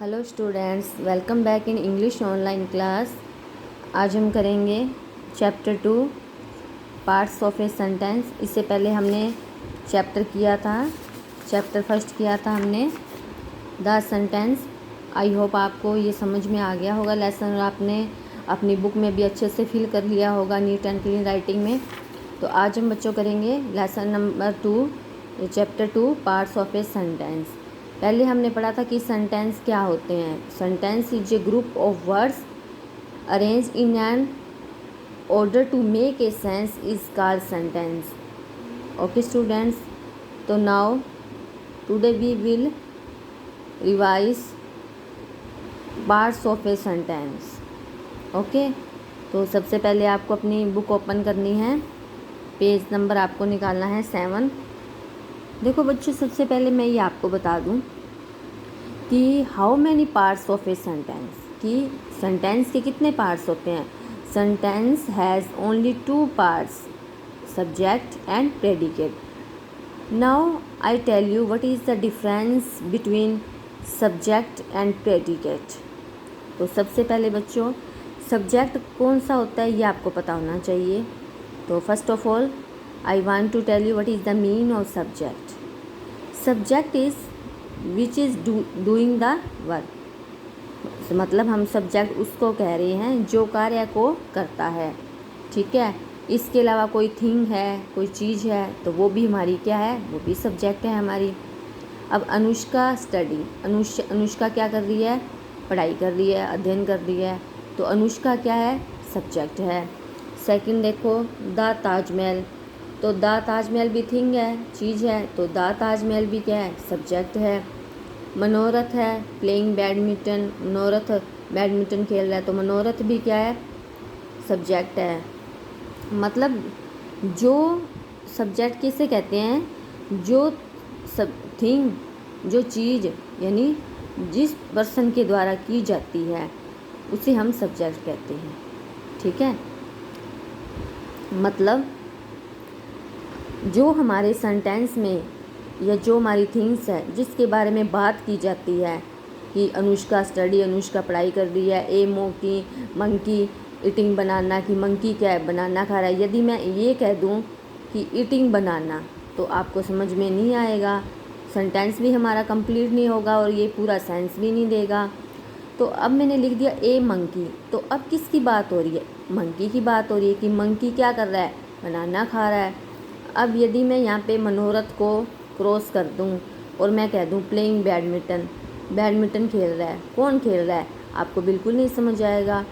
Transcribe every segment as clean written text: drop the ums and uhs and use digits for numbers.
Hello students, welcome back in English online class. आज हम करेंगे chapter 2 parts of a sentence. इससे पहले हमने चैप्टर फर्स्ट किया था हमने द सेंटेंस। आई होप आपको ये समझ में आ गया होगा लेसन, और आपने अपनी बुक में भी अच्छे से फिल कर लिया होगा नीट एंड क्लीन राइटिंग में। तो आज हम बच्चों करेंगे lesson number 2 chapter 2 parts of a sentence. पहले हमने पढ़ा था कि सेंटेंस क्या होते हैं। Sentence is a group of words arrange in an order to make a sense is called sentence. Okay students, तो now today we will revise parts of a sentence. Okay, तो सबसे पहले आपको अपनी बुक ओपन करनी है। Page number आपको निकालना है 7। देखो बच्चों, सबसे पहले मैं ये आपको बता दूं कि how many parts of a sentence, कि सेंटेंस के कितने पार्ट्स होते हैं। Sentence has only 2 parts, subject and predicate. Now I tell you what is the difference between subject and predicate. तो सबसे पहले बच्चों, सब्जेक्ट कौन सा होता है ये आपको पता होना चाहिए। तो first of all I want to tell you what is the meaning of subject. Subject is which is doing the work. मतलब हम सब्जेक्ट उसको कह रहे हैं जो कार्य को करता है, ठीक है। इसके अलावा कोई थिंग है, कोई चीज़ है, तो वो भी हमारी क्या है, वो भी सब्जेक्ट है हमारी। अब अनुष्का स्टडी, अनुष्का क्या कर रही है, पढ़ाई कर रही है, अध्ययन कर रही है, तो अनुष्का क्या है, सब्जेक्ट है। सेकंड देखो, द ताजमहल, तो द ताजमहल भी थिंग है, चीज़ है, तो द ताजमहल भी क्या है, सब्जेक्ट है। मनोरथ है, प्लेइंग बैडमिंटन, मनोरथ बैडमिंटन खेल रहा है, तो मनोरथ भी क्या है, सब्जेक्ट है। मतलब जो सब्जेक्ट किसे कहते हैं, जो सब थिंग, जो चीज़ यानी जिस पर्सन के द्वारा की जाती है उसे हम सब्जेक्ट कहते हैं, ठीक है। मतलब जो हमारे सेंटेंस में या जो हमारी थिंग्स है जिसके बारे में बात की जाती है कि अनुष्का स्टडी, अनुष्का पढ़ाई कर रही है, ए मंकी ईटिंग बनाना, कि मंकी क्या है, बनाना खा रहा है। यदि मैं ये कह दूं कि ईटिंग बनाना, तो आपको समझ में नहीं आएगा, सेंटेंस भी हमारा कंप्लीट नहीं होगा और ये पूरा सेंस भी नहीं देगा। तो अब मैंने लिख दिया ए मंकी, तो अब किसकी बात हो रही है, मंकी की बात हो रही है कि मंकी क्या कर रहा है, बनाना खा रहा है। अब यदि मैं यहाँ पे मनोरथ को क्रॉस कर दूँ और मैं कह दूँ प्लेइंग बैडमिंटन, बैडमिंटन खेल रहा है, कौन खेल रहा है, आपको बिल्कुल नहीं समझ आएगा।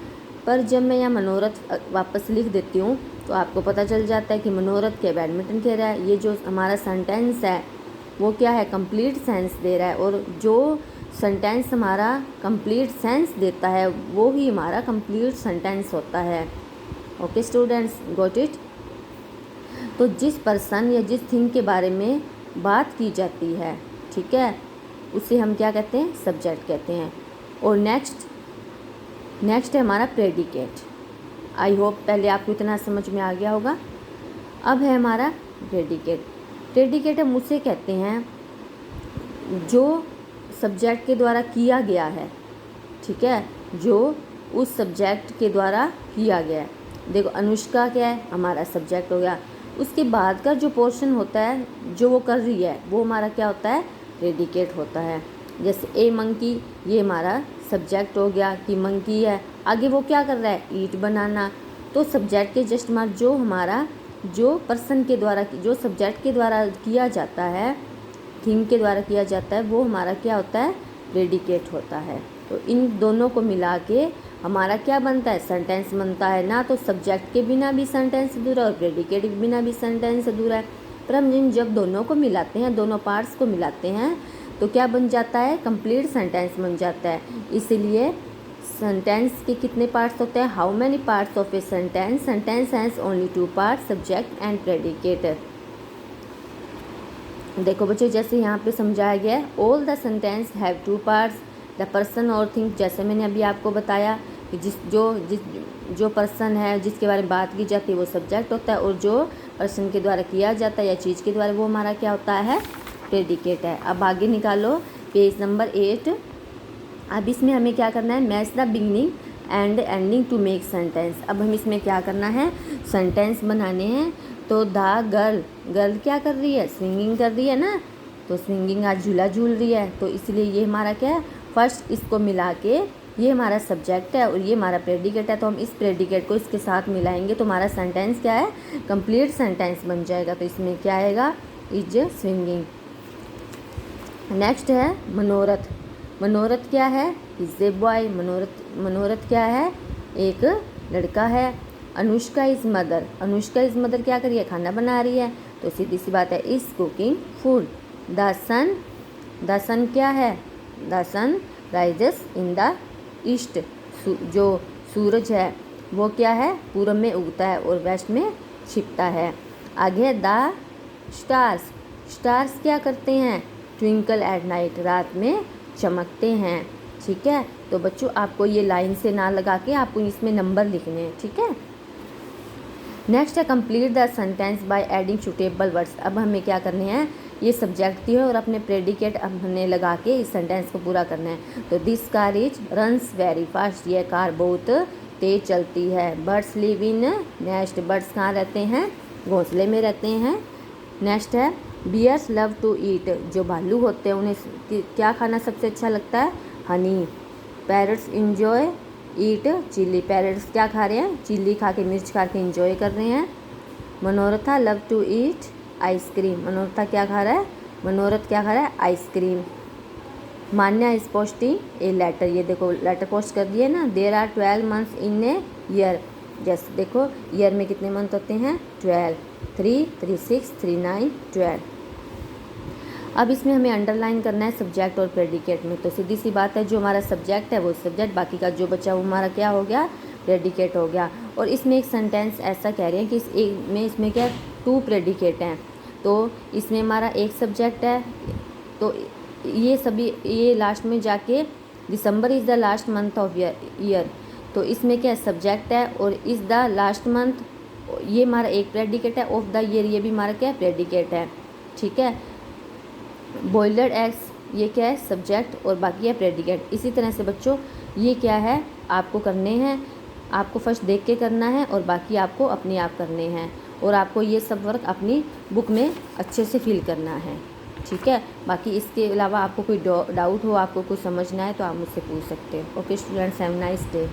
पर जब मैं यहाँ मनोरथ वापस लिख देती हूँ तो आपको पता चल जाता है कि मनोरथ क्या बैडमिंटन खेल रहा है। ये जो हमारा सेंटेंस है वो क्या है, कंप्लीट सेंस दे रहा है, और जो सेंटेंस हमारा कंप्लीट सेंस देता है वो ही हमारा कंप्लीट सेंटेंस होता है। Okay students, got it. तो जिस पर्सन या जिस थिंग के बारे में बात की जाती है, ठीक है, उसे हम क्या कहते हैं, सब्जेक्ट कहते हैं। और नेक्स्ट है हमारा प्रेडिकेट। आई होप पहले आपको इतना समझ में आ गया होगा। अब है हमारा प्रेडिकेट। प्रेडिकेट हम उसे कहते हैं जो सब्जेक्ट के द्वारा किया गया है, ठीक है, जो उस सब्जेक्ट के द्वारा किया गया है। देखो अनुष्का क्या है, हमारा सब्जेक्ट हो गया। उसके बाद का जो पोर्शन होता है जो वो कर रही है वो हमारा क्या होता है, प्रेडिकेट होता है। जैसे ए मंकी, ये हमारा सब्जेक्ट हो गया कि मंकी है, आगे वो क्या कर रहा है, ईट बनाना। तो सब्जेक्ट के जस्ट मार जो हमारा जो पर्सन के द्वारा, जो सब्जेक्ट के द्वारा किया जाता है, थिंग के द्वारा किया जाता है, वो हमारा क्या होता है, प्रेडिकेट होता है। तो इन दोनों को मिला के हमारा क्या बनता है, सेंटेंस बनता है। ना तो सब्जेक्ट के बिना भी सेंटेंस अधूरा है और प्रेडिकेट के बिना भी सेंटेंस अधूरा है। पर हम जब दोनों को मिलाते हैं, दोनों पार्ट्स को मिलाते हैं, तो क्या बन जाता है, कंप्लीट सेंटेंस बन जाता है। इसलिए सेंटेंस के कितने पार्ट्स होते हैं, how many parts of a sentence, sentence has only 2 parts, subject and predicate. देखो बच्चों, जैसे यहाँ पे समझाया गया है, all the sentence have 2 parts, the person और थिंग, जैसे मैंने अभी आपको बताया कि जो पर्सन है जिसके बारे में बात की जाती है वो सब्जेक्ट होता है, और जो पर्सन के द्वारा किया जाता है या चीज़ के द्वारा वो हमारा क्या होता है, प्रेडिकेट है। अब आगे निकालो पेज नंबर 8। अब इसमें हमें क्या करना है, match the beginning and ending to make sentence. अब हम इसमें क्या करना है, सेंटेंस बनाने हैं। तो द गर्ल क्या कर रही है, स्विंगिंग कर रही है ना, तो स्विंगिंग आज झूला झूल रही है, तो इसलिए ये हमारा क्या है, फर्स्ट इसको मिला के ये हमारा सब्जेक्ट है और ये हमारा प्रेडिकेट है, तो हम इस प्रेडिकेट को इसके साथ मिलाएंगे तो हमारा सेंटेंस क्या है, कंप्लीट सेंटेंस बन जाएगा। तो इसमें क्या आएगा, इज स्विंगिंग। नेक्स्ट है मनोरथ। मनोरथ क्या है, इज ए बॉय। मनोरथ क्या है, एक लड़का है। Anushka is mother. Anushka is mother क्या कर रही है, खाना बना रही है, तो सीधी सी बात है, is cooking food. The sun क्या है, the sun rises in the east. जो सूरज है वो क्या है, पूरब में उगता है और वेस्ट में छिपता है। आगे द स्टार्स क्या करते हैं, ट्विंकल एट नाइट, रात में चमकते हैं। ठीक है, तो बच्चों आपको ये लाइन से ना लगा के आपको इसमें नंबर लिखने हैं। ठीक है, नेक्स्ट है complete the sentence by adding suitable words. अब हमें क्या करने हैं, ये सब्जेक्ट दी है और अपने प्रेडिकेट हमने लगा के इस सेंटेंस को पूरा करना है। तो this car is runs very fast, यह कार बहुत तेज चलती है। Birds live in nest, birds कहाँ रहते हैं, घोंसले में रहते हैं। नेक्स्ट है बियर्स लव टू ईट, जो भालू होते हैं उन्हें क्या खाना सबसे अच्छा लगता है, हनी। पैरट्स इंजॉय ईट चिल्ली, पैरट्स क्या खा रहे हैं, चिल्ली खा के, मिर्च खा के इंजॉय कर रहे हैं। Manoratha love to eat ice cream, Manoratha क्या खा रहा है, मनोरथ क्या खा रहा है, ice cream. Manya is posting a letter, ये देखो लेटर पोस्ट कर दिए ना। There are 12 months in a year, जैसे देखो ईयर में कितने मंथ होते हैं, 12, 3, 3, 6, 3, 9, 12। अब इसमें हमें अंडरलाइन करना है सब्जेक्ट और प्रेडिकेट में। तो सीधी सी बात है, जो हमारा सब्जेक्ट है वो सब्जेक्ट, बाकी का जो बचा वो हमारा क्या हो गया, प्रेडिकेट हो गया। और इसमें एक सेंटेंस ऐसा कह रहे हैं कि इसमें क्या 2 प्रेडिकेट हैं, तो इसमें हमारा एक सब्जेक्ट है। तो ये लास्ट में जाके December is the last month of year, तो इसमें क्या सब्जेक्ट है और इज़ द लास्ट मंथ, ये हमारा एक प्रेडिकेट है। ऑफ द ईयर ये भी हमारा क्या प्रेडिकेट है। ठीक है, बॉयलर्ड एग्स ये क्या है, सब्जेक्ट और बाकी है प्रेडिकेट। इसी तरह से बच्चों ये क्या है, आपको करने हैं, आपको फर्स्ट देख के करना है और बाकी आपको अपने आप करने हैं, और आपको ये सब वर्क अपनी बुक में अच्छे से फिल करना है। ठीक है, बाकी इसके अलावा आपको कोई डाउट हो, आपको कुछ समझना है तो आप मुझसे पूछ सकते हो। Okay students, have nice day.